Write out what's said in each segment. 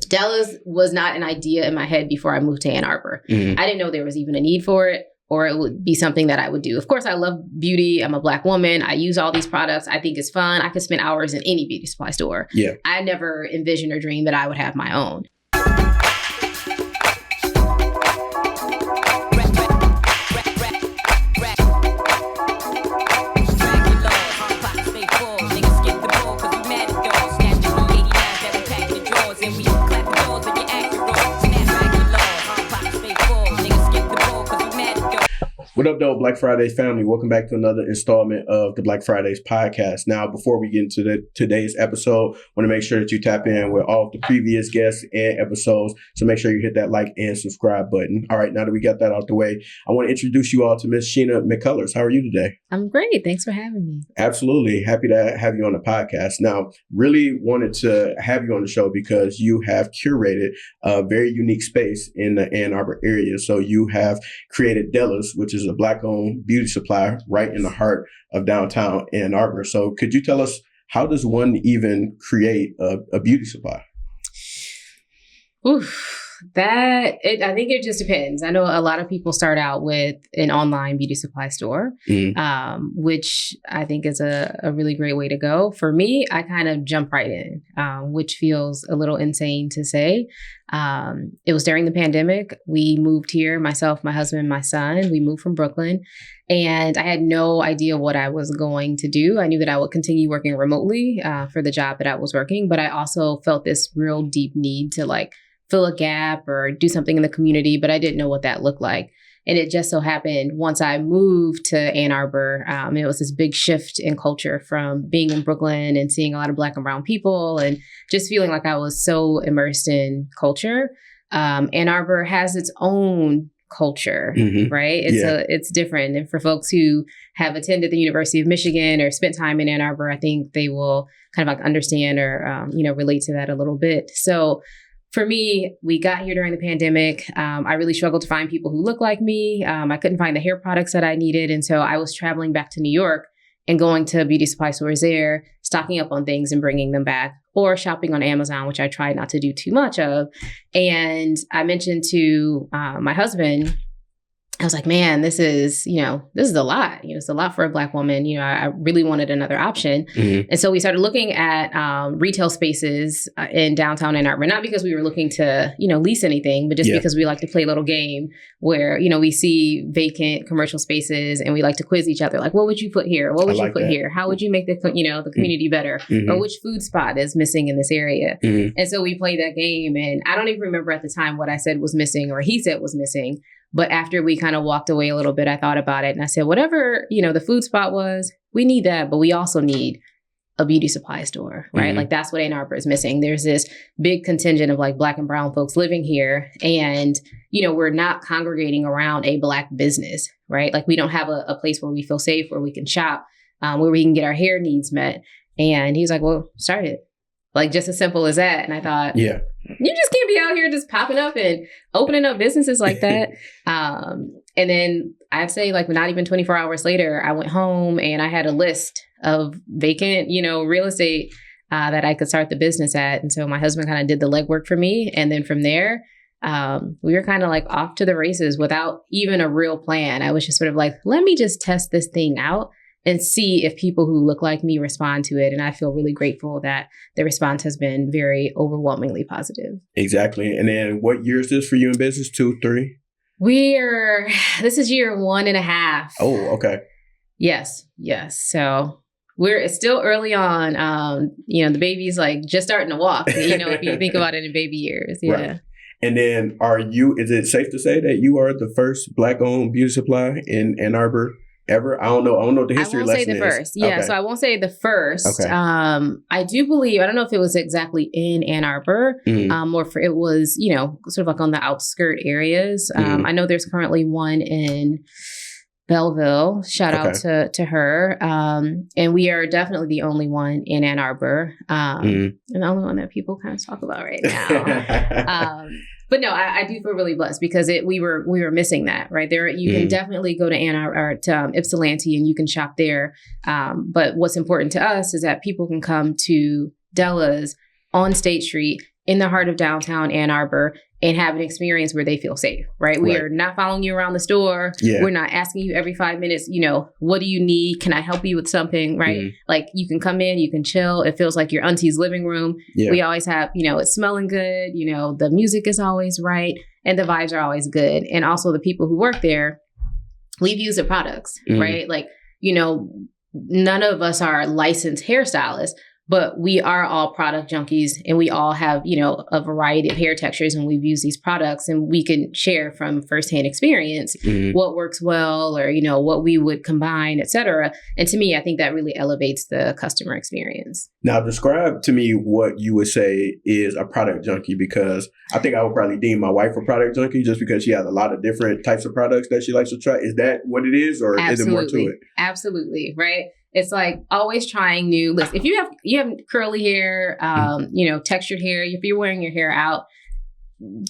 Della's was not an idea in my head before I moved to Ann Arbor. I didn't know there was even a need for it, or it would be something that I would do. Of course, I love beauty. I'm a Black woman. I use all these products. I think it's fun. I could spend hours in any beauty supply store. Yeah. I never envisioned or dreamed that I would have my own. What up, though, Black Fridays family? Welcome back to another installment of the Black Fridays podcast. Now, before we get into today's episode, I want to make sure that you tap in with all of the previous guests and episodes. So make sure you hit that like and subscribe button. All right, now that we got that out the way, I want to introduce you all to Miss Sheena McCullers. How are you today? I'm great. Thanks for having me. Absolutely. Happy to have you on the podcast. Now, really wanted to have you on the show because you have curated a very unique space in the Ann Arbor area. So you have created Della's, which is a Black-owned beauty supply right in the heart of downtown Ann Arbor. So could you tell us, how does one even create a beauty supply? I think it just depends. I know a lot of people start out with an online beauty supply store, which I think is a really great way to go. For me, I kind of jump right in, which feels a little insane to say. It was during the pandemic. We moved here, myself, my husband, my son. We moved from Brooklyn, and I had no idea what I was going to do. I knew that I would continue working remotely for the job that I was working, but I also felt this real deep need to fill a gap or do something in the community, but I didn't know what that looked like. And it just so happened once I moved to Ann Arbor, it was this big shift in culture from being in Brooklyn and seeing a lot of Black and brown people and just feeling like I was so immersed in culture. Ann Arbor has its own culture, right? It's different. And for folks who have attended the University of Michigan or spent time in Ann Arbor, I think they will kind of understand or, relate to that a little bit. So for me, we got here during the pandemic. I really struggled to find people who look like me. I couldn't find the hair products that I needed. And so I was traveling back to New York and going to beauty supply stores there, stocking up on things and bringing them back, or shopping on Amazon, which I tried not to do too much of. And I mentioned to my husband, I was like, man, this is a lot. It's a lot for a Black woman. I really wanted another option. And so we started looking at retail spaces in downtown Ann Arbor, not because we were looking to, lease anything, but just because we like to play a little game where, we see vacant commercial spaces and we like to quiz each other. Like, what would you put here? What would you put here? How would you make the community better? Or which food spot is missing in this area? And so we played that game. And I don't even remember at the time what I said was missing or he said was missing. But after we kind of walked away a little bit, I thought about it and I said, whatever, the food spot was, we need that, but we also need a beauty supply store, right? That's what Ann Arbor is missing. There's this big contingent of Black and brown folks living here. And, we're not congregating around a Black business, right? We don't have a place where we feel safe, where we can shop, where we can get our hair needs met. And he was like, well, start it. Just as simple as that. And I thought, you just can't be out here just popping up and opening up businesses like that. And then I'd say not even 24 hours later, I went home and I had a list of vacant, real estate that I could start the business at. And so my husband kind of did the legwork for me. And then from there, we were kind of off to the races without even a real plan. I was just sort of let me just test this thing out and see if people who look like me respond to it. And I feel really grateful that the response has been overwhelmingly positive. Exactly. And then what year is this for you in business? 2, 3? This is year 1.5. Oh, okay. Yes. So it's still early on. The baby's just starting to walk, if you think about it in baby years. Yeah. Right. And then is it safe to say that you are the first Black-owned beauty supply in Ann Arbor ever? I don't know what the history lesson is. I won't say the first. Yeah, okay. So I won't say the first. Okay. I do believe, I don't know if it was exactly in Ann Arbor, or it was, sort of on the outskirt areas. I know there's currently one in Belleville. Shout out to her. And we are definitely the only one in Ann Arbor. And the only one that people kind of talk about right now. But no, I do feel really blessed because we were missing that, right? There, you can definitely go to Ann Arbor or to Ypsilanti and you can shop there. But what's important to us is that people can come to Della's on State Street in the heart of downtown Ann Arbor and have an experience where they feel safe, right? We are not following you around the store. Yeah. We're not asking you every 5 minutes, what do you need? Can I help you with something, right? Mm-hmm. Like you can come in, you can chill. It feels like your auntie's living room. Yeah. We always have, it's smelling good. The music is always right and the vibes are always good. And also the people who work there, we've used the products, right? Like, none of us are licensed hairstylists, but we are all product junkies and we all have, a variety of hair textures and we've used these products and we can share from firsthand experience what works well or, what we would combine, et cetera. And to me, I think that really elevates the customer experience. Now, describe to me what you would say is a product junkie, because I think I would probably deem my wife a product junkie just because she has a lot of different types of products that she likes to try. Is that what it is, or is it more to it? Absolutely. Right. It's like always trying new lists. If you have curly hair, textured hair, if you're wearing your hair out,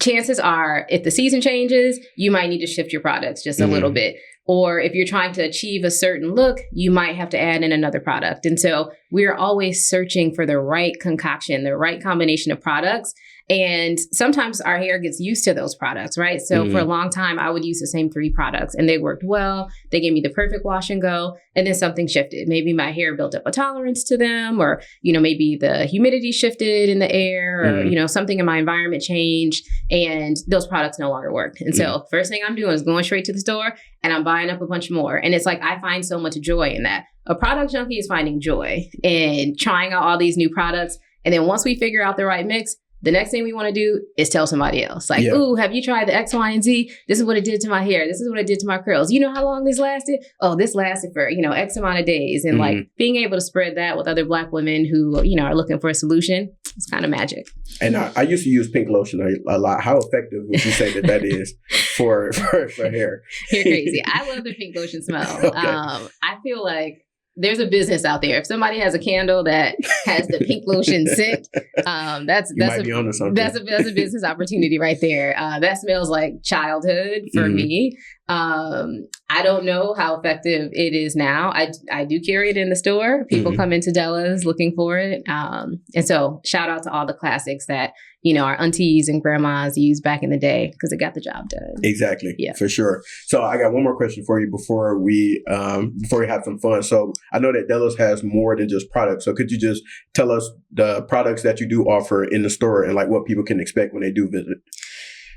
chances are if the season changes, you might need to shift your products just a little bit. Or if you're trying to achieve a certain look, you might have to add in another product. And so we're always searching for the right concoction, the right combination of products. And sometimes our hair gets used to those products, right? So for a long time, I would use the same 3 products and they worked well. They gave me the perfect wash and go. And then something shifted. Maybe my hair built up a tolerance to them, or, maybe the humidity shifted in the air, or, something in my environment changed and those products no longer worked. And so first thing I'm doing is going straight to the store and I'm buying up a bunch more. And it's like, I find so much joy in that. A product junkie is finding joy in trying out all these new products. And then once we figure out the right mix, the next thing we want to do is tell somebody else. Like, ooh, have you tried the X, Y, and Z? This is what it did to my hair. This is what it did to my curls. You know how long this lasted? Oh, this lasted for, X amount of days. And like being able to spread that with other Black women who, are looking for a solution, it's kind of magic. And I used to use pink lotion a lot. How effective would you say that is for hair? You're crazy. I love the pink lotion smell. Okay. I feel like there's a business out there. If somebody has a candle that has the pink lotion scent, that's a business opportunity right there. That smells like childhood for me. I don't know how effective it is now. I do carry it in the store. People come into Della's looking for it. And so shout out to all the classics that, our aunties and grandmas used back in the day because it got the job done. Exactly. Yeah, for sure. So I got one more question for you before we have some fun. So I know that Della's has more than just products. So could you just tell us the products that you do offer in the store and like what people can expect when they do visit?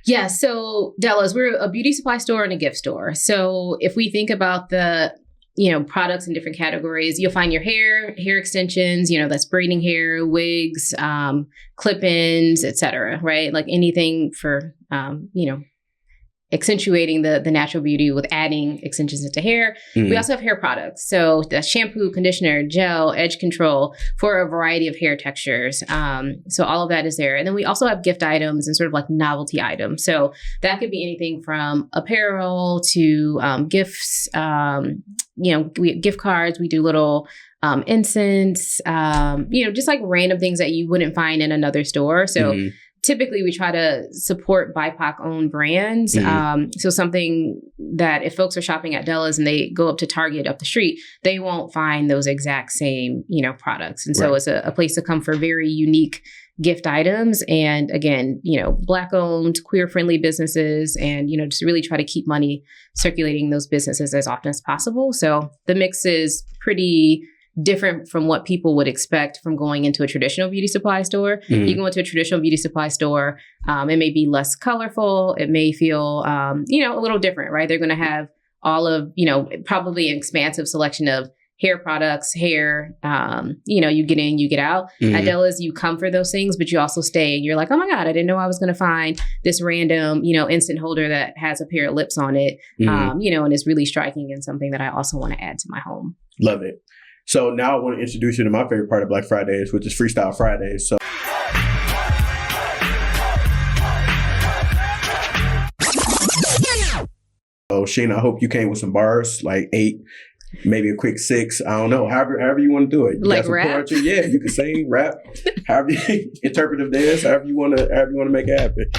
Yeah. So Della's, we're a beauty supply store and a gift store. So if we think about the products in different categories, you'll find your hair extensions, that's braiding hair, wigs, clip-ins, et cetera, right? Like anything for, accentuating the natural beauty with adding extensions into hair. We also have hair products. So the shampoo, conditioner, gel, edge control for a variety of hair textures. So all of that is there. And then we also have gift items and sort of like novelty items. So that could be anything from apparel to gifts, we gift cards. We do little incense, just like random things that you wouldn't find in another store. So typically we try to support BIPOC owned brands. So something that if folks are shopping at Della's and they go up to Target up the street, they won't find those exact same, products. And so it's a place to come for very unique gift items. And again, Black owned, queer friendly businesses and, just really try to keep money circulating in those businesses as often as possible. So the mix is pretty different from what people would expect from going into a traditional beauty supply store. You go into a traditional beauty supply store, it may be less colorful. It may feel, a little different, right? They're going to have all of, probably an expansive selection of hair products, hair, you get in, you get out. At Della's, you come for those things, but you also stay and you're like, oh my God, I didn't know I was going to find this random, instant holder that has a pair of lips on it, and it's really striking and something that I also want to add to my home. Love it. So now I want to introduce you to my favorite part of Black Fridays, which is Freestyle Fridays. So Sheena, I hope you came with some bars, like 8, maybe a quick 6. I don't know. However you want to do it. You like rap? Poetry, yeah, you can sing, rap, however you, interpretive dance, however you want to make it happen.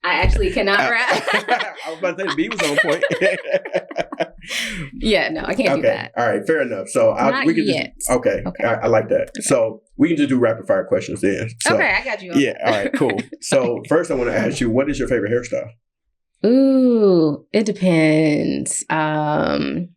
I actually cannot rap. I was about to say the beat was on point. Yeah, no, I can't do that. All right, fair enough. So we can yet. Okay. I like that. Okay. So We can just do rapid fire questions then. So, okay, I got you. Yeah. All right. Cool. So first, I want to ask you, what is your favorite hairstyle? Ooh, it depends. I'm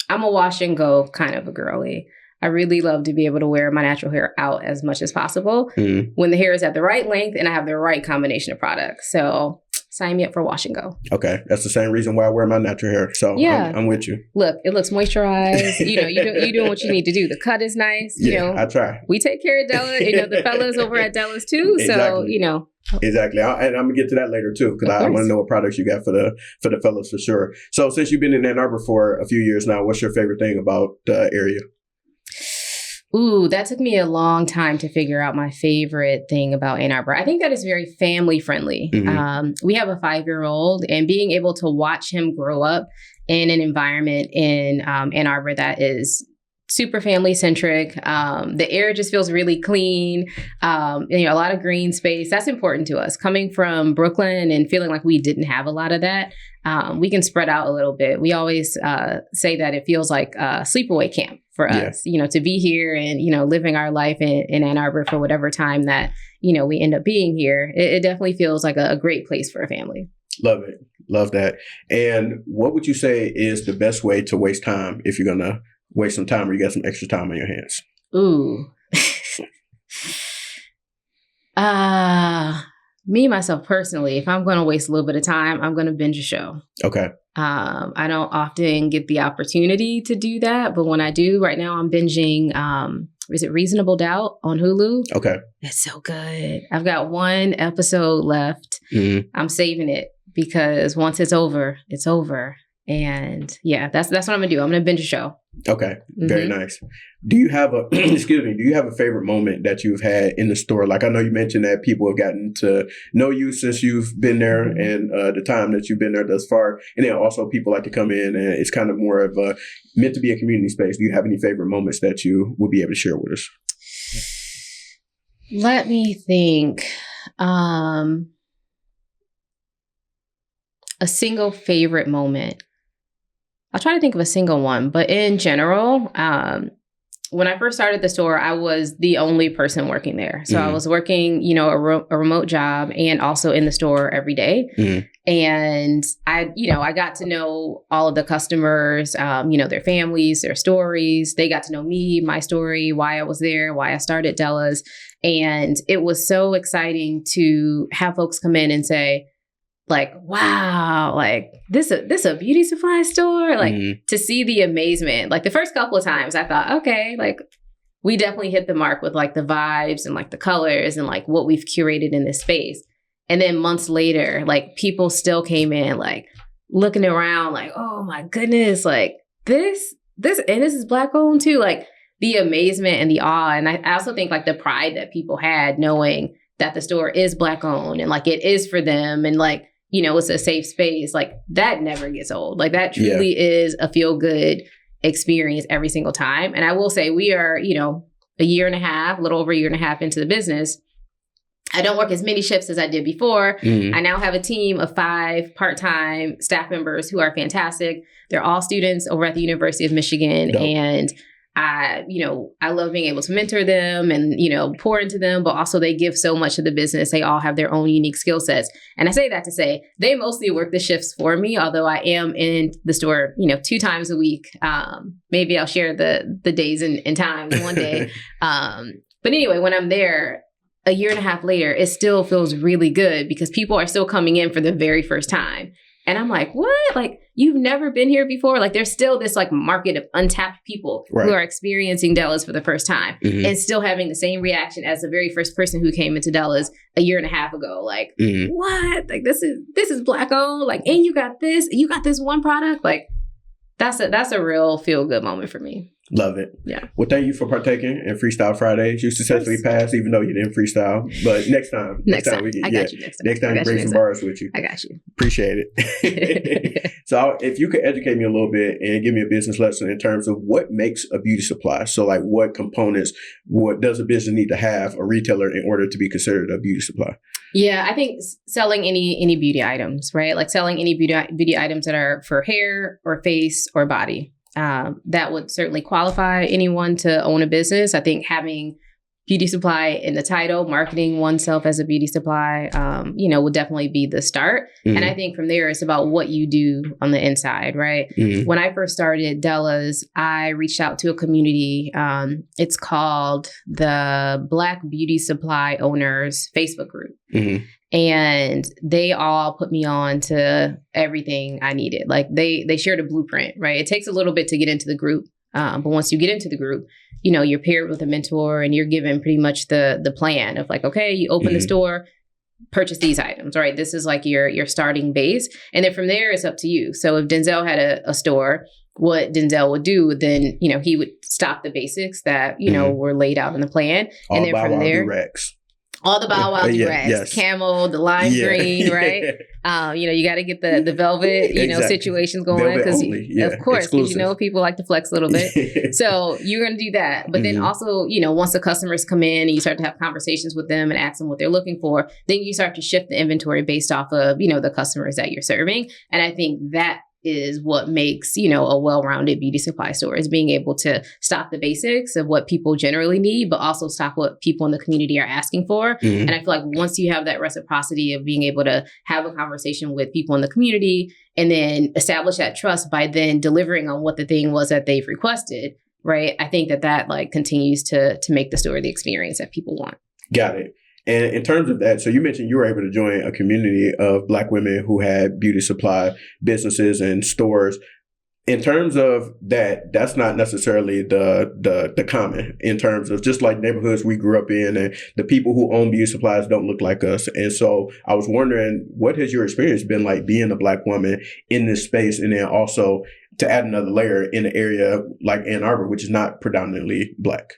a wash and go kind of a girly. I really love to be able to wear my natural hair out as much as possible when the hair is at the right length and I have the right combination of products. So sign me up for wash and go. Okay. That's the same reason why I wear my natural hair. So yeah. I'm with you. Look, it looks moisturized. You're doing what you need to do. The cut is nice. I try. We take care of Della. The fellas over at Della's too. Exactly. So, Exactly. And I'm going to get to that later too, because I want to know what products you got for the fellas for sure. So since you've been in Ann Arbor for a few years now, what's your favorite thing about the area? Ooh, that took me a long time to figure out my favorite thing about Ann Arbor. I think that is very family friendly. We have a 5-year-old, and being able to watch him grow up in an environment in Ann Arbor that is super family centric. The air just feels really clean. A lot of green space. That's important to us. Coming from Brooklyn and feeling like we didn't have a lot of that, we can spread out a little bit. We always say that it feels like a sleepaway camp for us, to be here and, living our life in Ann Arbor for whatever time that, we end up being here. It definitely feels like a great place for a family. Love it. Love that. And what would you say is the best way to waste time if you're going to waste some time or you got some extra time on your hands? Ooh. Me, myself, personally, if I'm going to waste a little bit of time, I'm going to binge a show. Okay. I don't often get the opportunity to do that, but when I do, right now I'm binging, is it Reasonable Doubt on Hulu? Okay. It's so good. I've got one episode left. I'm saving it because once it's over, it's over. And yeah, that's what I'm gonna do. I'm gonna binge a show. Okay. Very nice. Do you have a favorite moment that you've had in the store? Like, I know you mentioned that people have gotten to know you since you've been there and the time that you've been there thus far. And then also people like to come in and it's kind of more of meant to be a community space. Do you have any favorite moments that you would be able to share with us? Let me think. A single favorite moment. I'll try to think of a single one, but in general, when I first started the store, I was the only person working there. So I was working, a remote job and also in the store every day. And I got to know all of the customers, their families, their stories. They got to know me, my story, why I was there, why I started Della's. And it was so exciting to have folks come in and say, like, wow, like this a beauty supply store, like to see the amazement. Like the first couple of times I thought, okay, like we definitely hit the mark with like the vibes and like the colors and like what we've curated in this space. And then months later, like people still came in like looking around like, oh my goodness, like this is Black owned too. Like the amazement and the awe. And I also think like the pride that people had knowing that the store is Black owned and like it is for them and like, it's a safe space. Like that never gets old. Like that truly is a feel good experience every single time. And I will say we are, a little over a year and a half into the business. I don't work as many shifts as I did before. I now have a team of 5 part-time staff members who are fantastic. They're all students over at the University of Michigan. Dope. And I love being able to mentor them and, pour into them, but also they give so much to the business. They all have their own unique skill sets. And I say that to say they mostly work the shifts for me, although I am in the store, 2 times a week. Maybe I'll share the days and times one day. But anyway, when I'm there a year and a half later, it still feels really good because people are still coming in for the very first time. And I'm like, what? Like, you've never been here before? Like, there's still this like market of untapped people who are experiencing Della's for the first time and still having the same reaction as the very first person who came into Della's a year and a half ago. Like, what? Like, this is Black owned. Like, and you got this one product. Like, that's a real feel good moment for me. Love it. Yeah. Well, thank you for partaking in Freestyle Fridays. You successfully passed, even though you didn't freestyle. But next time we get, next time bring some bars with you. I got you. Appreciate it. So if you could educate me a little bit and give me a business lesson in terms of what makes a beauty supply. So like what components, what does a business need to have a retailer in order to be considered a beauty supply? Yeah, I think selling any beauty items, right? Like selling any beauty items that are for hair or face or body. That would certainly qualify anyone to own a business. I think having beauty supply in the title, marketing oneself as a beauty supply, would definitely be the start. And I think from there, it's about what you do on the inside, right? When I first started Della's, I reached out to a community. It's called the Black Beauty Supply Owners Facebook group. And they all put me on to everything I needed. Like they shared a blueprint, right? It takes a little bit to get into the group. But once you get into the group, you're paired with a mentor and you're given pretty much the plan of like, okay, you open the store, purchase these items, right? This is like your starting base. And then from there, it's up to you. So if Denzel had a store, what Denzel would do, then, he would stop the basics that, were laid out in the plan. All and then from there, all the Bow Wow do-rags, camel, the lime green, right? You got to get the velvet, situations going because, of course, because people like to flex a little bit. So you're going to do that. But then also, once the customers come in and you start to have conversations with them and ask them what they're looking for, then you start to shift the inventory based off of, the customers that you're serving. And I think that is what makes, a well-rounded beauty supply store, is being able to stock the basics of what people generally need, but also stock what people in the community are asking for. And I feel like once you have that reciprocity of being able to have a conversation with people in the community and then establish that trust by then delivering on what the thing was that they've requested, right? I think that like continues to make the store the experience that people want. Got it. And in terms of that, so you mentioned you were able to join a community of Black women who had beauty supply businesses and stores. In terms of that, that's not necessarily the common, in terms of just like neighborhoods we grew up in, and the people who own beauty supplies don't look like us. And so I was wondering, what has your experience been like being a Black woman in this space? And then also to add another layer in an area like Ann Arbor, which is not predominantly Black.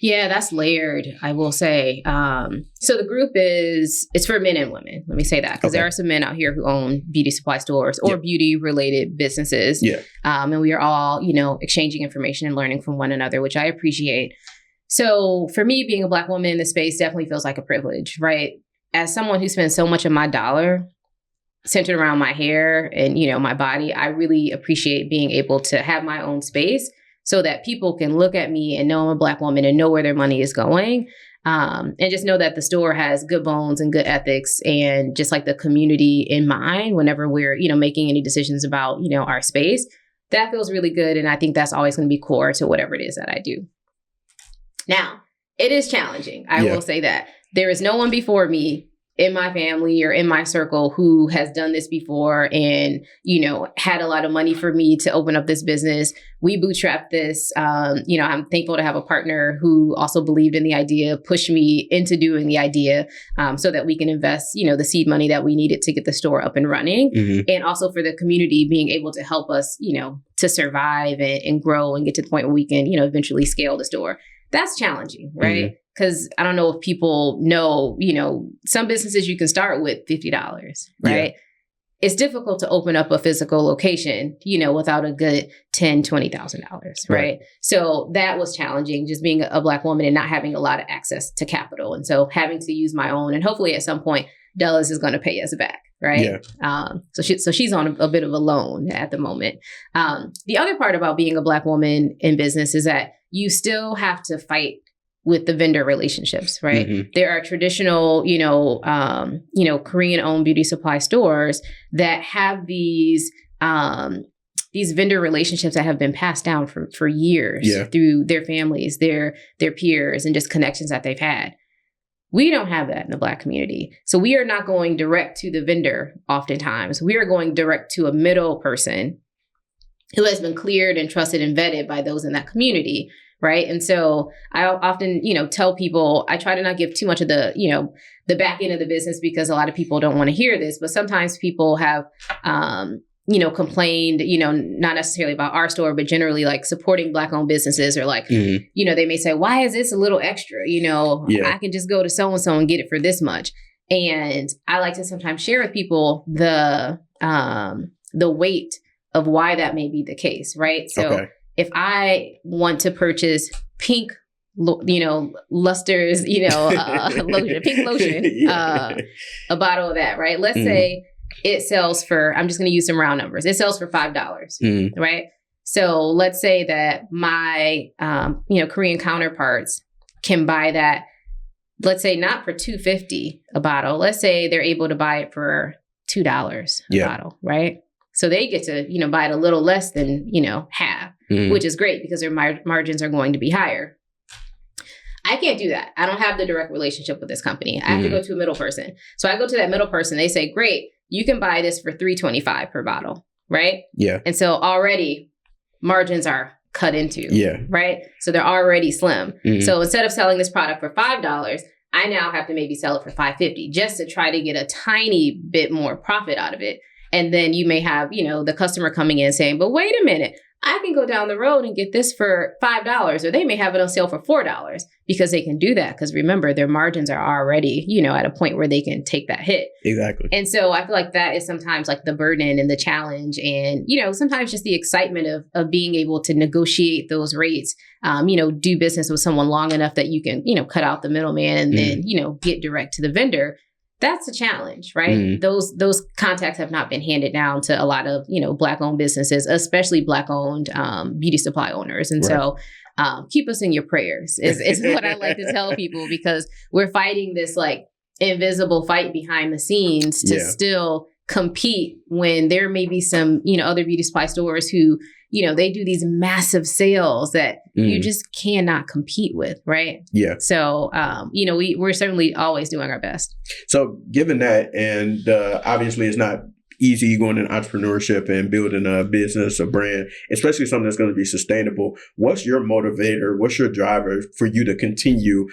Yeah, that's layered, I will say. So the group it's for men and women. Let me say that, because there are some men out here who own beauty supply stores or beauty related businesses. And we are all, exchanging information and learning from one another, which I appreciate. So for me, being a Black woman in this space definitely feels like a privilege, right? As someone who spends so much of my dollar centered around my hair and, my body, I really appreciate being able to have my own space so that people can look at me and know I'm a Black woman and know where their money is going. And just know that the store has good bones and good ethics and just like the community in mind whenever we're, making any decisions about, our space. That feels really good. And I think that's always going to be core to whatever it is that I do. Now, it is challenging. I will say that. There is no one before me in my family or in my circle who has done this before and, had a lot of money for me to open up this business. We bootstrapped this. I'm thankful to have a partner who also believed in the idea, pushed me into doing the idea so that we can invest, the seed money that we needed to get the store up and running. And also for the community being able to help us, to survive and grow and get to the point where we can, eventually scale the store. That's challenging, right? Because I don't know if people know, some businesses you can start with $50, right? It's difficult to open up a physical location, without a good $10,000, $20,000, right? So that was challenging, just being a Black woman and not having a lot of access to capital. And so having to use my own, and hopefully at some point, Della's is going to pay us back, right? So she's on a bit of a loan at the moment. The other part about being a Black woman in business is that you still have to fight with the vendor relationships, right? There are traditional, Korean-owned beauty supply stores that have these vendor relationships that have been passed down for years through their families, their peers, and just connections that they've had. We don't have that in the Black community. So we are not going direct to the vendor oftentimes. We are going direct to a middle person who has been cleared and trusted and vetted by those in that community. Right. And so I often, tell people, I try to not give too much of the, the back end of the business because a lot of people don't want to hear this. But sometimes people have, complained, not necessarily about our store, but generally like supporting Black owned businesses or like, they may say, why is this a little extra? I can just go to so-and-so and get it for this much. And I like to sometimes share with people the weight of why that may be the case. Right. So if I want to purchase pink, lusters, lotion, pink lotion, a bottle of that, right? Let's say it sells for, I'm just going to use some round numbers. It sells for $5, right? So let's say that my, Korean counterparts can buy that, let's say not for $2.50 a bottle. Let's say they're able to buy it for $2 a bottle, right? So they get to, buy it a little less than, half, which is great because their margins are going to be higher. I can't do that. I don't have the direct relationship with this company. I have to go to a middle person. So I go to that middle person. They say, great, you can buy this for $3.25 per bottle, right? Yeah. And so already margins are cut into, right? So they're already slim. So instead of selling this product for $5, I now have to maybe sell it for $5.50 just to try to get a tiny bit more profit out of it. And then you may have, the customer coming in saying, but wait a minute, I can go down the road and get this for $5, or they may have it on sale for $4 because they can do that. Because remember, their margins are already, at a point where they can take that hit. Exactly. And so I feel like that is sometimes like the burden and the challenge and, sometimes just the excitement of being able to negotiate those rates, do business with someone long enough that you can, cut out the middleman and then, get direct to the vendor. That's a challenge, right? Those contacts have not been handed down to a lot of, Black-owned businesses, especially Black-owned beauty supply owners. And so keep us in your prayers is what I like to tell people, because we're fighting this like invisible fight behind the scenes to still compete when there may be some, other beauty supply stores who, they do these massive sales that you just cannot compete with, right? Yeah. So, we're certainly always doing our best. So given that, and obviously it's not easy going in entrepreneurship and building a business, a brand, especially something that's going to be sustainable. What's your motivator? What's your driver for you to continue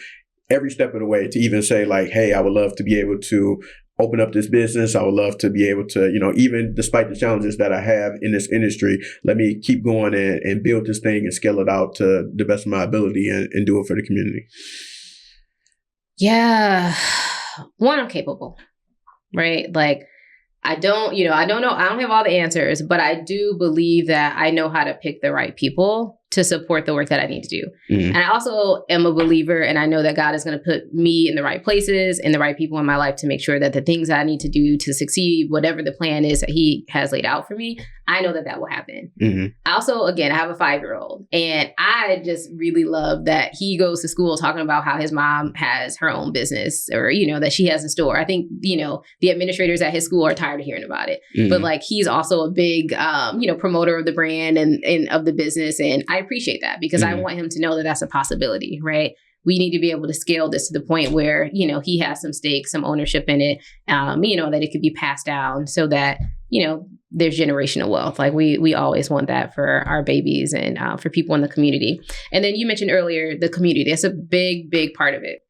every step of the way to even say like, hey, I would love to be able to open up this business. I would love to be able to, even despite the challenges that I have in this industry, let me keep going and build this thing and scale it out to the best of my ability and do it for the community. Yeah. One, I'm capable, right? Like I don't know. I don't have all the answers, but I do believe that I know how to pick the right people to support the work that I need to do. And I also am a believer, and I know that God is going to put me in the right places and the right people in my life to make sure that the things I need to do to succeed, whatever the plan is that he has laid out for me, I know that will happen. I also, again, I have a 5-year-old, and I just really love that he goes to school talking about how his mom has her own business or, that she has a store. I think, the administrators at his school are tired of hearing about it, but like he's also a big, promoter of the brand and of the business. And I appreciate that because I want him to know that that's a possibility, right? We need to be able to scale this to the point where, he has some stake, some ownership in it, that it could be passed down so that, there's generational wealth. Like we always want that for our babies and for people in the community. And then you mentioned earlier, the community. That's a big, big part of it.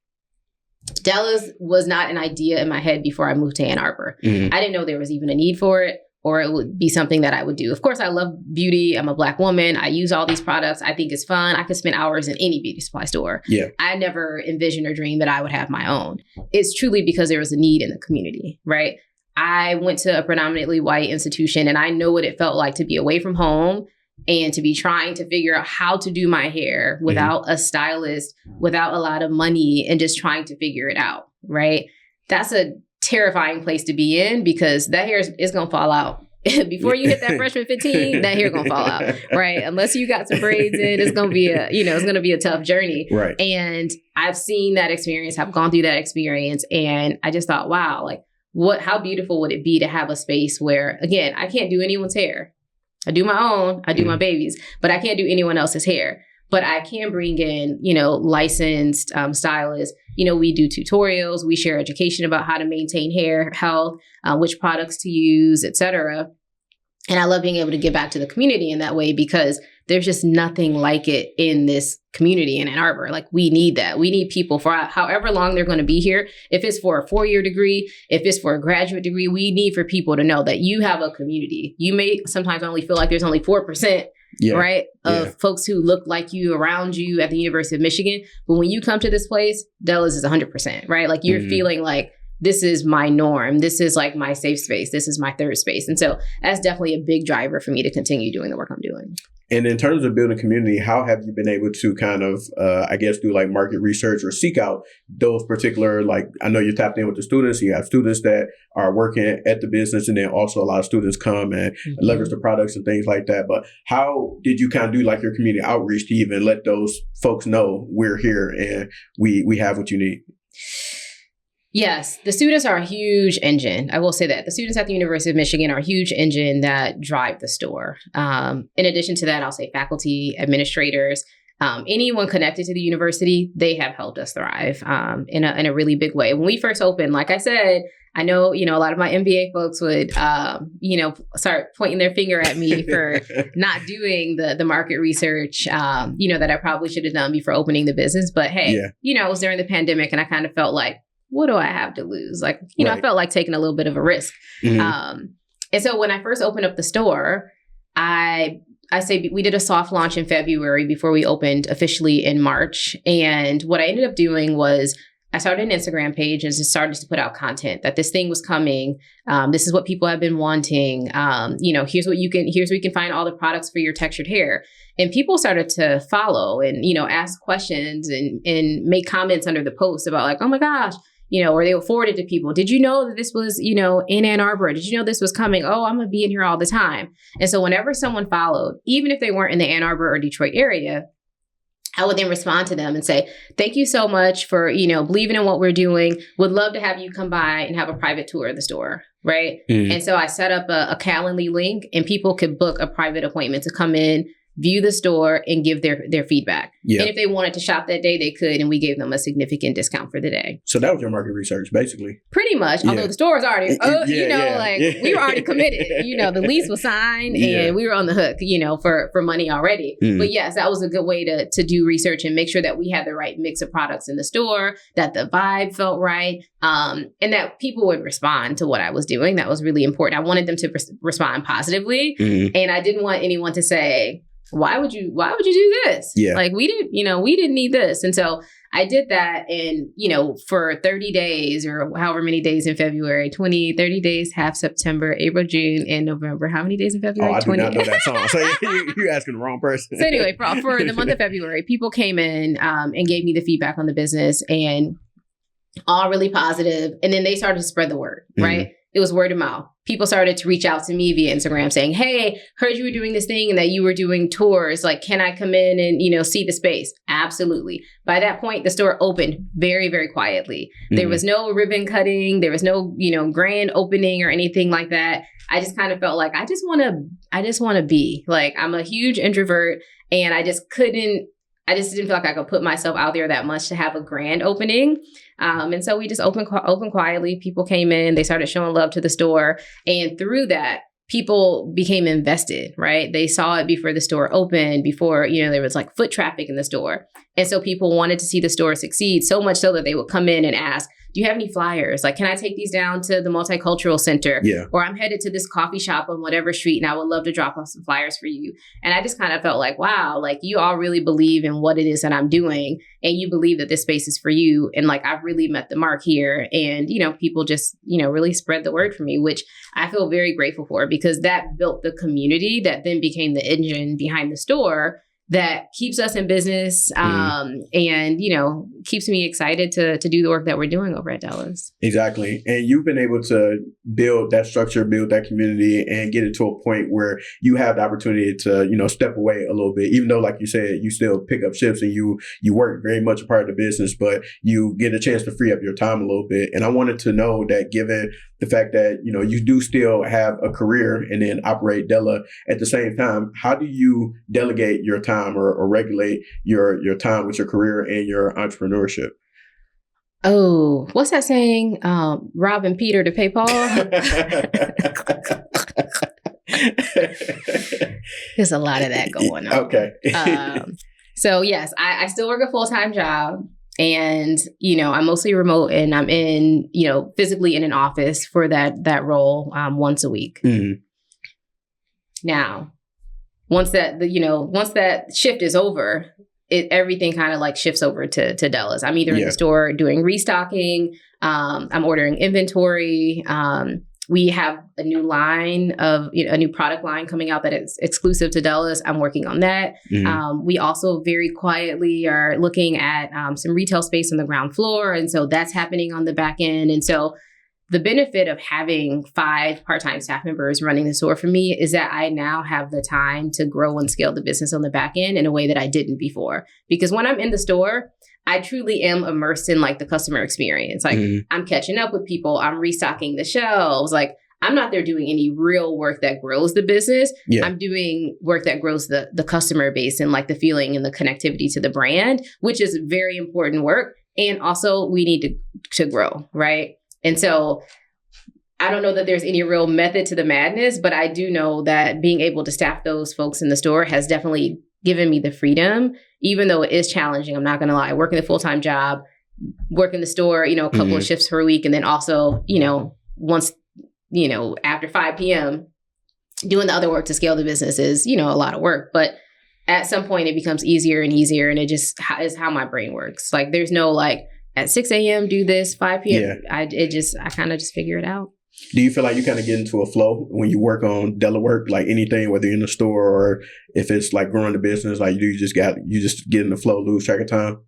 Della's was not an idea in my head before I moved to Ann Arbor. I didn't know there was even a need for it, or it would be something that I would do. Of course, I love beauty. I'm a Black woman. I use all these products. I think it's fun. I could spend hours in any beauty supply store. Yeah. I never envisioned or dreamed that I would have my own. It's truly because there was a need in the community, right? I went to a predominantly white institution, and I know what it felt like to be away from home and to be trying to figure out how to do my hair without a stylist, without a lot of money, and just trying to figure it out, right? That's a terrifying place to be in because that hair is going to fall out. Before you hit that freshman 15, that hair going to fall out, right? Unless you got some braids in, it's going to be it's going to be a tough journey. Right. And I've seen that experience, I've gone through that experience, and I just thought, wow, like how beautiful would it be to have a space where, again, I can't do anyone's hair. I do my own, I do my babies, but I can't do anyone else's hair. But I can bring in, licensed stylists. We do tutorials. We share education about how to maintain hair health, which products to use, et cetera. And I love being able to give back to the community in that way because there's just nothing like it in this community in Ann Arbor. Like we need that. We need people for however long they're going to be here. If it's for a 4-year degree, if it's for a graduate degree, we need for people to know that you have a community. You may sometimes only feel like there's only 4%. Right? Of folks who look like you around you at the University of Michigan. But when you come to this place, Della's is 100%, right? Like you're feeling like this is my norm. This is like my safe space. This is my third space. And so that's definitely a big driver for me to continue doing the work I'm doing. And in terms of building community, how have you been able to kind of, I guess, do like market research or seek out those particular, like, I know you're tapped in with the students. You have students that are working at the business, and then also a lot of students come and leverage the products and things like that. But how did you kind of do like your community outreach to even let those folks know we're here and we have what you need? Yes, the students are a huge engine. I will say that. The students at the University of Michigan are a huge engine that drive the store. In addition to that, I'll say faculty, administrators, anyone connected to the university, they have helped us thrive in a really big way. When we first opened, like I said, I know, a lot of my MBA folks would, start pointing their finger at me for not doing the market research, that I probably should have done before opening the business. But hey, it was during the pandemic and I kind of felt like, what do I have to lose? Like, right. I felt like taking a little bit of a risk. And so when I first opened up the store, I say we did a soft launch in February before we opened officially in March. And what I ended up doing was I started an Instagram page and just started to put out content that this thing was coming. This is what people have been wanting. Here's where you can find all the products for your textured hair. And people started to follow and, ask questions and make comments under the post about like, oh my gosh, or they will forward it to people. Did you know that this was, in Ann Arbor? Did you know this was coming? Oh, I'm going to be in here all the time. And so whenever someone followed, even if they weren't in the Ann Arbor or Detroit area, I would then respond to them and say, thank you so much for, believing in what we're doing. Would love to have you come by and have a private tour of the store. Right. And so I set up a Calendly link and people could book a private appointment to come in, view the store and give their feedback. And if they wanted to shop that day, they could, and we gave them a significant discount for the day. So that was your market research, basically. Pretty much. Although the store was already, we were already committed. The lease was signed and we were on the hook, for money already. But yes, that was a good way to do research and make sure that we had the right mix of products in the store, that the vibe felt right, and that people would respond to what I was doing. That was really important. I wanted them to respond positively. And I didn't want anyone to say, why would you do this? Like we didn't need this. And so I did that and, for 30 days or however many days in February, 30 days, half September, April, June, and November. How many days in February? Oh, I do not know that song. So you're asking the wrong person. So anyway, for the month of February, people came in and gave me the feedback on the business and all really positive. And then they started to spread the word, right? It was word of mouth. People started to reach out to me via Instagram saying, hey, heard you were doing this thing and that you were doing tours. Like, can I come in and, see the space? Absolutely. By that point, the store opened very, very quietly. There was no ribbon cutting. There was no, grand opening or anything like that. I just kind of felt like I just want to be like, I'm a huge introvert and I just didn't feel like I could put myself out there that much to have a grand opening. And so we just opened quietly. People came in, they started showing love to the store. And through that, people became invested, right? They saw it before the store opened, before, there was like foot traffic in the store. And so people wanted to see the store succeed so much so that they would come in and ask, do you have any flyers? Like, can I take these down to the Multicultural Center? Or I'm headed to this coffee shop on whatever street and I would love to drop off some flyers for you. And I just kind of felt like, wow, like you all really believe in what it is that I'm doing and you believe that this space is for you. And like, I've really met the mark here. And, people just, really spread the word for me, which I feel very grateful for because that built the community that then became the engine behind the store that keeps us in business and, keeps me excited to do the work that we're doing over at Della's. Exactly. And you've been able to build that structure, build that community and get it to a point where you have the opportunity to, step away a little bit, even though, like you said, you still pick up shifts and you work very much a part of the business, but you get a chance to free up your time a little bit. And I wanted to know that given the fact that, you do still have a career and then operate Della at the same time, how do you delegate your time or regulate your time with your career and your entrepreneurship? Oh, what's that saying? Robbing Peter to pay Paul. There's a lot of that going on. Okay. So yes, I still work a full-time job. And, I'm mostly remote and I'm in, physically in an office for that role once a week. Now, once that shift is over, everything kind of like shifts over to Della's. I'm either in the store doing restocking, I'm ordering inventory, We have a new line of, a new product line coming out that is exclusive to Della's. I'm working on that. We also very quietly are looking at some retail space on the ground floor. And so that's happening on the back end. And so the benefit of having 5 part-time staff members running the store for me is that I now have the time to grow and scale the business on the back end in a way that I didn't before. Because when I'm in the store, I truly am immersed in like the customer experience. Like I'm catching up with people. I'm restocking the shelves. Like I'm not there doing any real work that grows the business. Yeah. I'm doing work that grows the customer base and like the feeling and the connectivity to the brand, which is very important work. And also we need to grow, right? And so I don't know that there's any real method to the madness, but I do know that being able to staff those folks in the store has definitely given me the freedom, even though it is challenging. I'm not going to lie. Working a full-time job, working the store, a couple of shifts per week. And then also, once, after 5 p.m., doing the other work to scale the business is, a lot of work. But at some point it becomes easier and easier. And it just is how my brain works. Like there's no like, at 6 a.m., do this, 5 p.m. Yeah. I kind of just figure it out. Do you feel like you kind of get into a flow when you work on Della work, like anything, whether you're in the store or if it's like growing the business, like you just get in the flow, lose track of time?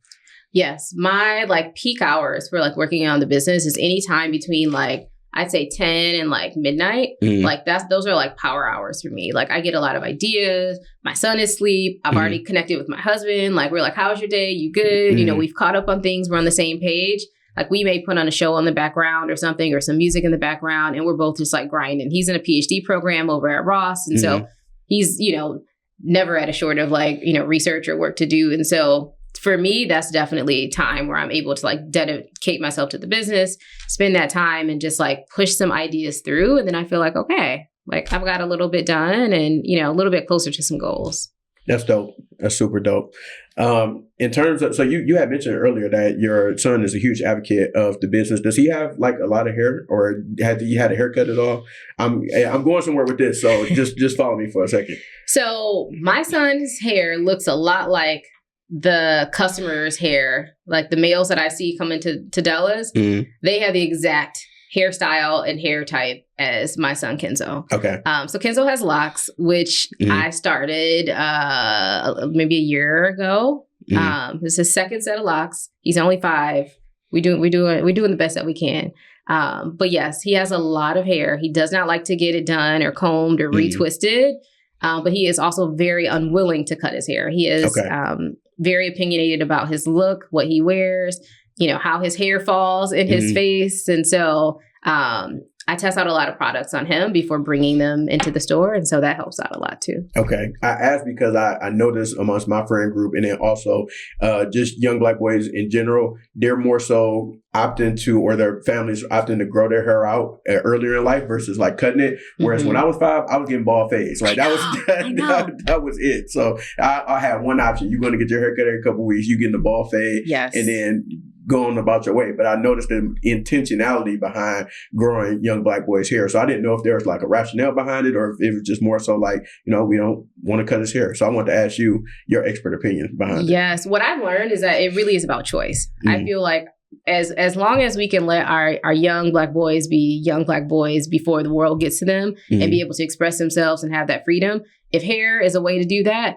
Yes. My like peak hours for like working on the business is any time between like, I'd say 10 and like midnight. Like those are like power hours for me. Like I get a lot of ideas. My son is asleep. I've already connected with my husband. Like we're like, how's your day? You good? We've caught up on things. We're on the same page. Like we may put on a show on the background or something or some music in the background. And we're both just like grinding. He's in a PhD program over at Ross. And so he's, never at a short of like, research or work to do. And so for me, that's definitely time where I'm able to like dedicate myself to the business, spend that time and just like push some ideas through. And then I feel like, okay, like I've got a little bit done and, a little bit closer to some goals. That's dope. That's super dope. In terms of, so you had mentioned earlier that your son is a huge advocate of the business. Does he have like a lot of hair or had a haircut at all? I'm going somewhere with this. So just follow me for a second. So my son's hair looks a lot like the customer's hair, like the males that I see come into Della's, they have the exact hairstyle and hair type as my son Kenzo. Okay. So Kenzo has locks, which I started maybe a year ago. This is his second set of locks. He's only 5. We're doing the best that we can. But yes, he has a lot of hair. He does not like to get it done or combed or retwisted. But he is also very unwilling to cut his hair. He is very opinionated about his look, what he wears, how his hair falls in his face. And so I test out a lot of products on him before bringing them into the store. And so that helps out a lot too. Okay. I asked because I noticed amongst my friend group and then also just young Black boys in general, they're more so opting to, or their families opting to grow their hair out earlier in life versus like cutting it. Whereas when I was 5, I was getting bald fades. Like that was it. So I had one option. You're going to get your hair cut every couple of weeks. You getting the bald fade. Yes. And then going about your way. But I noticed the intentionality behind growing young Black boys' hair. So I didn't know if there was like a rationale behind it or if it was just more so like, we don't want to cut his hair. So I want to ask you your expert opinion behind it. Yes. What I've learned is that it really is about choice. I feel like as long as we can let our young Black boys be young Black boys before the world gets to them and be able to express themselves and have that freedom, if hair is a way to do that,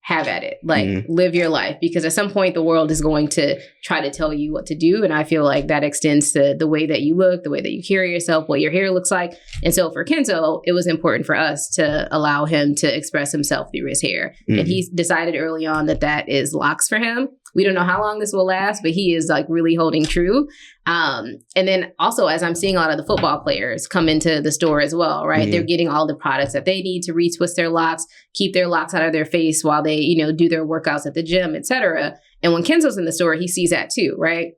have at it. Like live your life, because at some point the world is going to try to tell you what to do. And I feel like that extends to the way that you look, the way that you carry yourself, what your hair looks like. And so for Kenzo, it was important for us to allow him to express himself through his hair. And he decided early on that is locks for him. We don't know how long this will last, but he is like really holding true. And then also, as I'm seeing a lot of the football players come into the store as well, right? They're getting all the products that they need to retwist their locks, keep their locks out of their face while they, do their workouts at the gym, et cetera. And when Kenzo's in the store, he sees that too, right?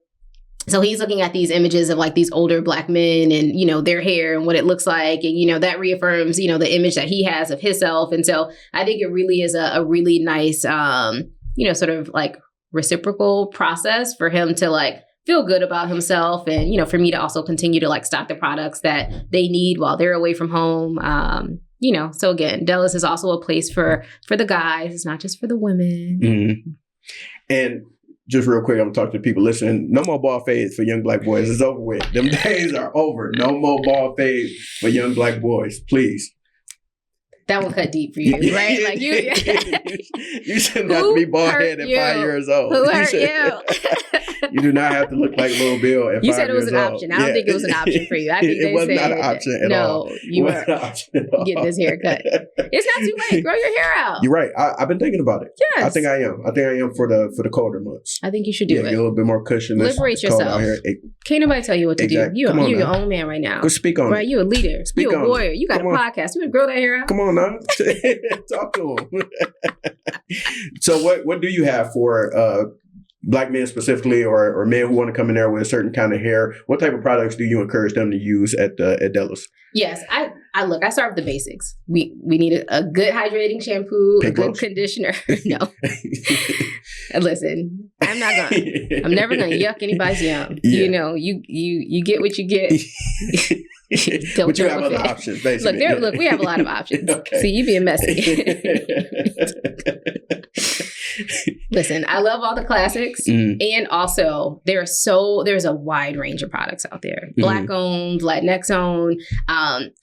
So he's looking at these images of like these older Black men and, their hair and what it looks like. And, that reaffirms, the image that he has of himself. And so I think it really is a really nice, sort of like reciprocal process for him to like feel good about himself. And, for me to also continue to like stock the products that they need while they're away from home. So again, Della's is also a place for the guys. It's not just for the women. And just real quick, I'm talking to people listening. No more ball fades for young Black boys. It's over with. Them days are over. No more ball fades for young Black boys, please. That will cut deep for you, right? Like you shouldn't have to be bald head at 5 years old. Who hurt you? You do not have to look like Lil Bill at 5 years old. You said it was an option. I don't think it was an option for you. I think it was not an option at all. No, you were getting this haircut. It's not too late. Grow your hair out. You're right. I've been thinking about it. Yes. I think I am for the colder months. I think you should do it. Get a little bit more cushion. Liberate yourself. Can't nobody tell you what to do. You're your own man right now. Go speak on it. Right? You're a leader. You're a warrior. You got a podcast. You would grow that hair out. Come on now. Talk to him. So what do you have for Black men specifically, or men who want to come in there with a certain kind of hair? What type of products do you encourage them to use at Della's? Yes, I start with the basics. We need a good hydrating shampoo, a good conditioner. No, listen, I'm never gonna yuck anybody's yum. Yeah. You know, you get what you get. But you have other options, basically. Look, we have a lot of options. Okay. See, you being messy. Listen, I love all the classics, and also there's a wide range of products out there. Black owned, Latinx owned.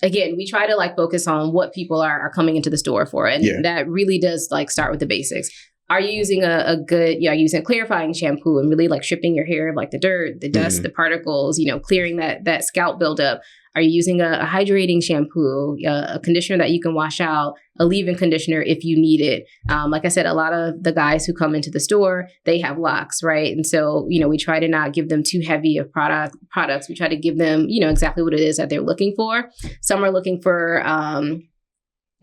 Again, we try to focus on what people are coming into the store for, and that really does start with the basics. Are you using a good, using a clarifying shampoo and really stripping your hair of the dirt, the dust, the particles, clearing that scalp buildup? Are you using a hydrating shampoo, a conditioner that you can wash out, a leave-in conditioner if you need it? Like I said, a lot of the guys who come into the store, they have locks, right? And so, we try to not give them too heavy of products. We try to give them, exactly what it is that they're looking for. Some are looking for,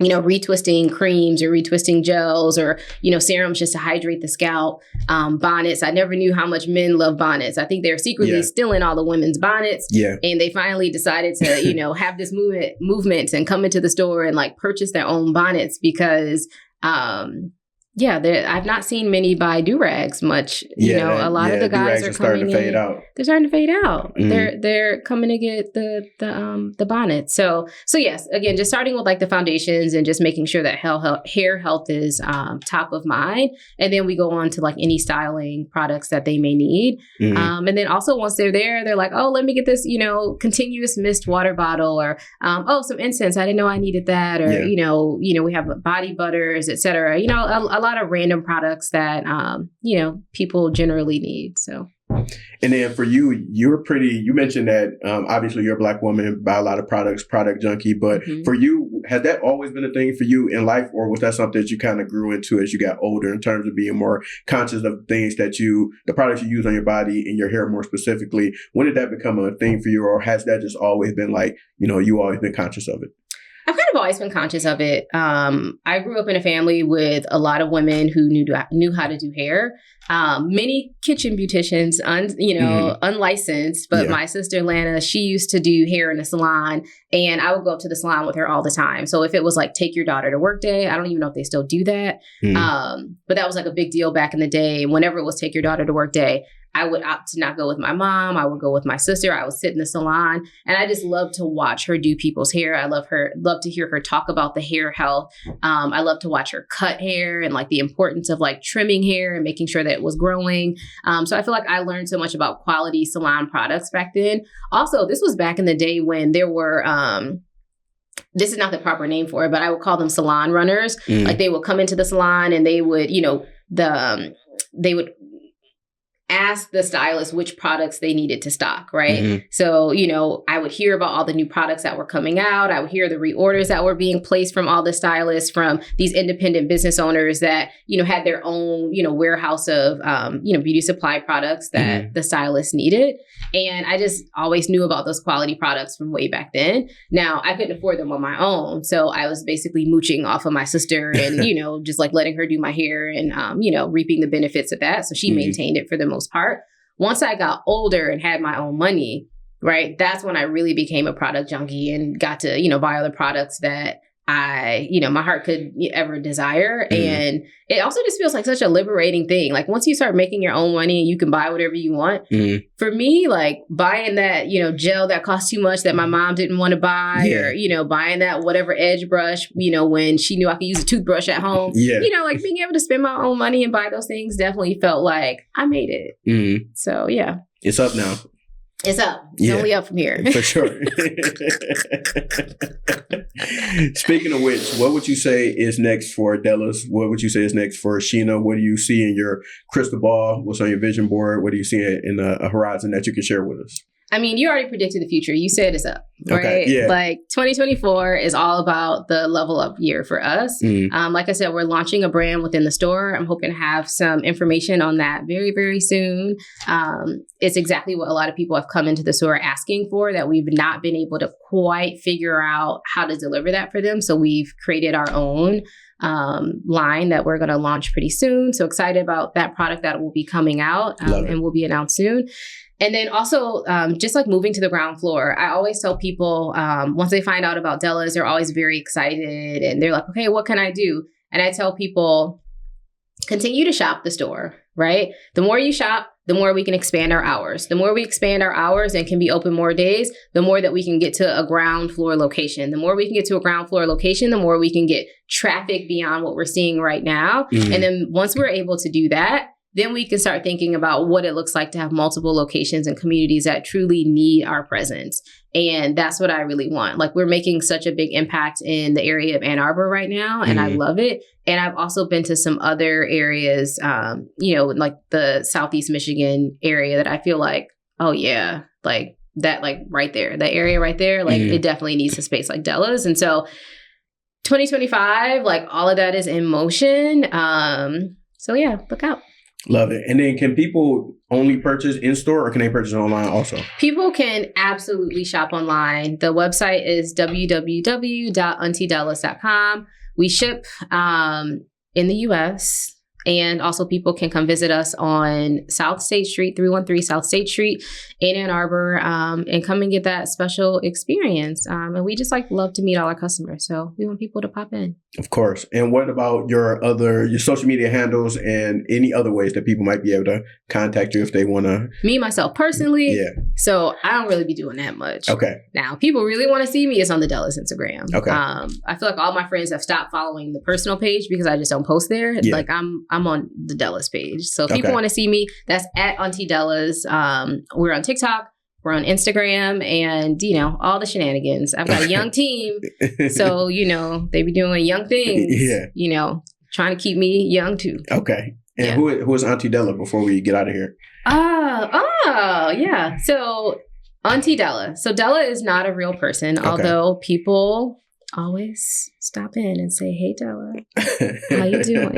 retwisting creams or retwisting gels or, serums just to hydrate the scalp. Bonnets. I never knew how much men love bonnets. I think they're secretly stealing all the women's bonnets. Yeah. And they finally decided to, have this movement and come into the store and purchase their own bonnets because, I've not seen many buy do-rags much. A lot of the guys are coming in. They're starting to fade out. They're coming to get the bonnet. So yes, again, just starting with the foundations and just making sure that hair health is top of mind. And then we go on to any styling products that they may need. And then also once they're there, they're like, oh, let me get this, continuous mist water bottle or, some incense. I didn't know I needed that. Or, we have body butters, et cetera. A lot of random products that, people generally need. So. And then for you, you mentioned that obviously you're a Black woman, buy a lot of products, product junkie. But for you, has that always been a thing for you in life? Or was that something that you kind of grew into as you got older in terms of being more conscious of things the products you use on your body and your hair more specifically? When did that become a thing for you? Or has that just always been you always been conscious of it? I've kind of always been conscious of it. I grew up in a family with a lot of women who knew how to do hair. Many kitchen beauticians, unlicensed, but my sister Lana, she used to do hair in a salon, and I would go up to the salon with her all the time. So if it was take your daughter to work day, I don't even know if they still do that. But that was a big deal back in the day. Whenever it was take your daughter to work day, I would opt to not go with my mom. I would go with my sister. I would sit in the salon, and I just love to watch her do people's hair. I love to hear her talk about the hair health. I love to watch her cut hair and the importance of trimming hair and making sure that it was growing. So I feel I learned so much about quality salon products back then. Also, this was back in the day when there were, this is not the proper name for it, but I would call them salon runners. They would come into the salon and they would, they would ask the stylist which products they needed to stock, right? So, I would hear about all the new products that were coming out. I would hear the reorders that were being placed from all the stylists, from these independent business owners that, had their own, warehouse of, beauty supply products that the stylists needed. And I just always knew about those quality products from way back then. Now, I couldn't afford them on my own. So I was basically mooching off of my sister and, just letting her do my hair and, reaping the benefits of that. So she maintained it for the most part. Once I got older and had my own money, right, that's when I really became a product junkie and got to, buy other products that my heart could ever desire. And it also just feels like such a liberating thing. Like once you start making your own money and you can buy whatever you want, for me, like buying that, gel that costs too much that my mom didn't want to buy, or, buying that whatever edge brush, when she knew I could use a toothbrush at home, like being able to spend my own money and buy those things definitely felt like I made it. So yeah. It's up now. It's up. It's only up from here. For sure. Speaking of which, what would you say is next for Della's? What would you say is next for Sheena? What do you see in your crystal ball? What's on your vision board? What do you see in a horizon that you can share with us? I mean, you already predicted the future. You said it's up, right? Okay, yeah. Like 2024 is all about the level up year for us. Like I said, we're launching a brand within the store. I'm hoping to have some information on that very, very soon. It's exactly what a lot of people have come into the store asking for, that we've not been able to quite figure out how to deliver that for them. So we've created our own line that we're going to launch pretty soon. So excited about that product that will be coming out and will be announced soon. And then also, just like moving to the ground floor, I always tell people, once they find out about Della's, they're always very excited and they're like, okay, what can I do? And I tell people, continue to shop the store, right? The more you shop, the more we can expand our hours. The more we expand our hours and can be open more days, the more that we can get to a ground floor location. The more we can get to a ground floor location, the more we can get traffic beyond what we're seeing right now. And then once we're able to do that, then we can start thinking about what it looks like to have multiple locations and communities that truly need our presence. And that's what I really want. Like we're making such a big impact in the area of Ann Arbor right now, and I love it. And I've also been to some other areas, like the Southeast Michigan area that I feel like, oh yeah, like that, like right there, that area right there, like it definitely needs a space like Della's. And so 2025, like all of that is in motion. So yeah, look out. Love it. And then can people only purchase in store or can they purchase online also? People can absolutely shop online. The website is www.auntydellas.com. We ship in the US. And also people can come visit us on South State Street, 313 South State Street in Ann Arbor, and come and get that special experience. And we just love to meet all our customers. So we want people to pop in. Of course. And what about your social media handles and any other ways that people might be able to contact you if they want to? Me, myself, personally. Yeah. So I don't really be doing that much. Okay. Now, people really want to see me, it's on the Della's Instagram. Okay. I feel like all my friends have stopped following the personal page because I just don't post there. Yeah. Like I'm on the Della's page. So if people want to see me, that's at Auntie Della's. We're on TikTok. We're on Instagram and, all the shenanigans. I've got a young team. So, they be doing young things, trying to keep me young too. Okay. And who is Auntie Della before we get out of here? Yeah. So Auntie Della. So Della is not a real person, although people always stop in and say, hey, Della, how you doing?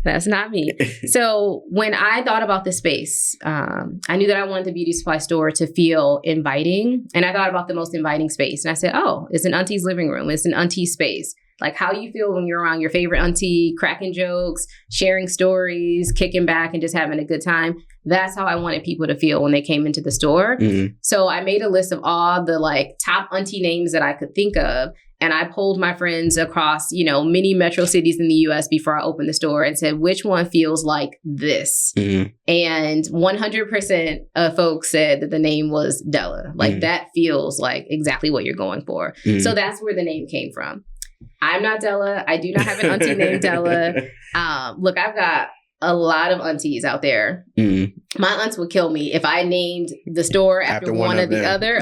That's not me. So when I thought about the space, I knew that I wanted the beauty supply store to feel inviting. And I thought about the most inviting space. And I said, it's an auntie's living room. It's an auntie space. Like how you feel when you're around your favorite auntie, cracking jokes, sharing stories, kicking back and just having a good time. That's how I wanted people to feel when they came into the store. So I made a list of all the top auntie names that I could think of. And I polled my friends across, many metro cities in the US before I opened the store and said, which one feels like this? And 100% of folks said that the name was Della. That feels like exactly what you're going for. So that's where the name came from. I'm not Della. I do not have an auntie named Della. Look, I've got a lot of aunties out there. My aunts would kill me if I named the store after one or the other.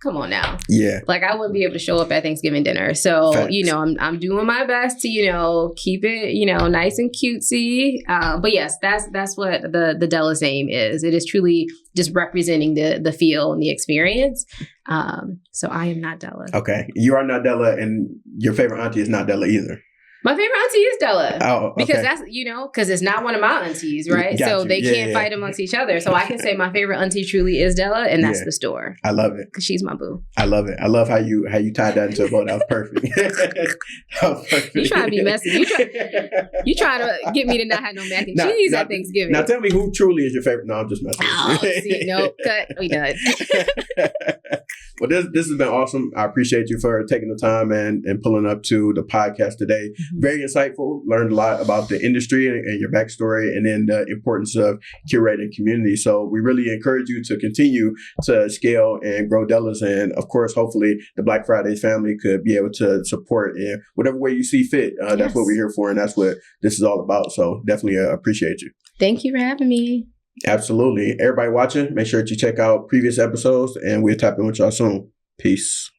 Come on now. Yeah. I wouldn't be able to show up at Thanksgiving dinner. So, Facts. I'm doing my best to, keep it, nice and cutesy. But yes, that's what the Della's name is. It is truly just representing the feel and the experience. So I am not Della. Okay. You are not Della and your favorite auntie is not Della either. My favorite auntie is Della. Oh, okay. Because that's, because it's not one of my aunties, right? So they can't fight amongst each other. So I can say my favorite auntie truly is Della, and that's the store. I love it. Because she's my boo. I love it. I love how you tied that into a bow. That was perfect. You trying to be messy. You trying to get me to not have no mac and cheese at Thanksgiving. Now tell me who truly is your favorite. No, I'm just messing with you. See, no, cut. We done. Well, this has been awesome. I appreciate you for taking the time and pulling up to the podcast today. Mm-hmm. Very insightful. Learned a lot about the industry and your backstory, and then the importance of curating community. So we really encourage you to continue to scale and grow Della's. And of course, hopefully the Black Fridays family could be able to support in whatever way you see fit. That's what we're here for. And that's what this is all about. So definitely appreciate you. Thank you for having me. Absolutely. Everybody watching, make sure that you check out previous episodes, and we'll tap in with y'all soon. Peace.